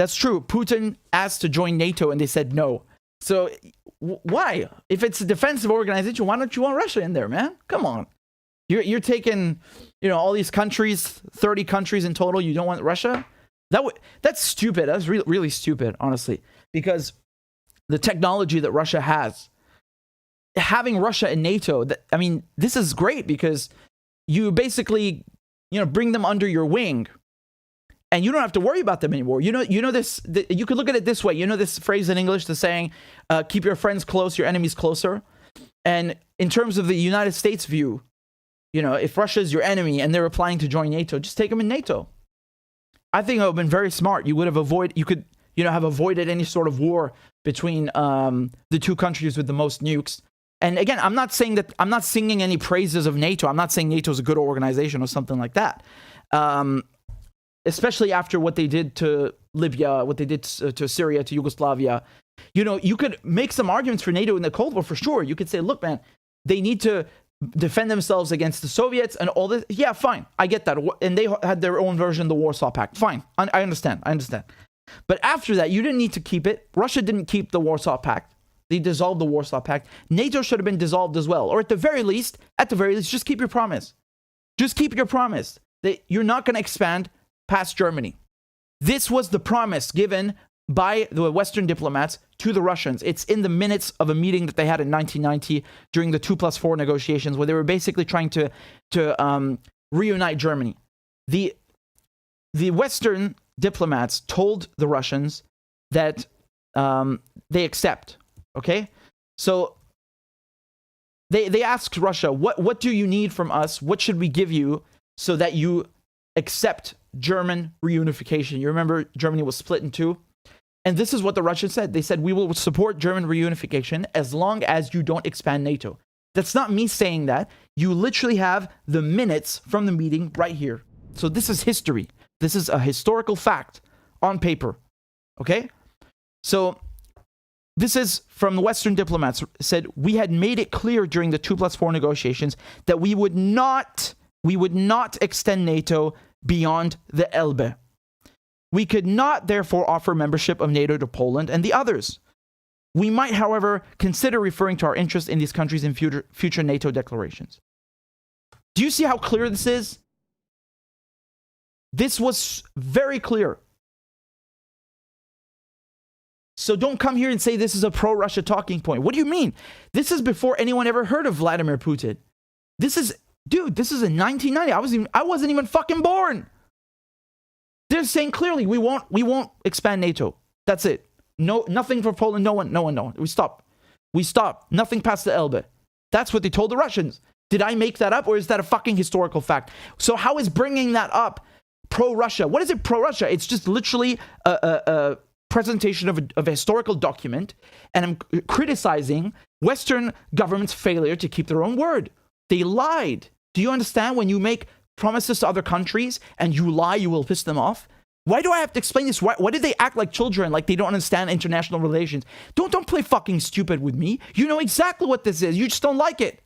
That's true. Putin asked to join NATO and they said no. So why? If it's a defensive organization, why don't you want Russia in there, man? Come on. You're taking, all these countries, 30 countries in total. You don't want Russia? That's stupid. That's really stupid, honestly, because the technology that Russia has, having Russia in NATO, this is great because you basically, bring them under your wing. And you don't have to worry about them anymore. You know this. You could look at it this way. You know this phrase in English, the saying, "Keep your friends close, your enemies closer." And in terms of the United States view, if Russia is your enemy and they're applying to join NATO, just take them in NATO. I think it would have been very smart. You would have avoided. You could, have avoided any sort of war between the two countries with the most nukes. And again, I'm not singing any praises of NATO. I'm not saying NATO is a good organization or something like that. Especially after what they did to Libya, what they did to Syria, to Yugoslavia. You could make some arguments for NATO in the Cold War for sure. You could say, look, man, they need to defend themselves against the Soviets and all this. Yeah, fine. I get that. And they had their own version of the Warsaw Pact. Fine. I understand. But after that, you didn't need to keep it. Russia didn't keep the Warsaw Pact. They dissolved the Warsaw Pact. NATO should have been dissolved as well. Or at the very least, just keep your promise. Just keep your promise that you're not going to expand past Germany. This was the promise given by the Western diplomats to the Russians. It's in the minutes of a meeting that they had in 1990 during the 2+4 negotiations, where they were basically trying to reunite Germany. The Western diplomats told the Russians that they accept. Okay, so they asked Russia, what do you need from us? What should we give you so that you accept German reunification? You remember Germany was split in two? And this is what the Russians said. They said, we will support German reunification as long as you don't expand NATO. That's not me saying that. You literally have the minutes from the meeting right here. So this is history. This is a historical fact on paper. Okay? So this is from the Western diplomats. Said, we had made it clear during the 2+4 negotiations that we would not extend NATO beyond the Elbe. We could not, therefore, offer membership of NATO to Poland and the others. We might, however, consider referring to our interest in these countries in future NATO declarations. Do you see how clear this is? This was very clear. So don't come here and say this is a pro-Russia talking point. What do you mean? This is before anyone ever heard of Vladimir Putin. This is in 1990. I wasn't even fucking born. They're saying clearly, we won't expand NATO. That's it. No, nothing for Poland. No one. We stop. Nothing past the Elbe. That's what they told the Russians. Did I make that up, or is that a fucking historical fact? So how is bringing that up pro-Russia? What is it pro-Russia? It's just literally a presentation of a historical document, and I'm criticizing Western government's failure to keep their own word. They lied. Do you understand? When you make promises to other countries and you lie, you will piss them off. Why do I have to explain this? Why did they act like children, like they don't understand international relations? Don't play fucking stupid with me. You know exactly what this is. You just don't like it.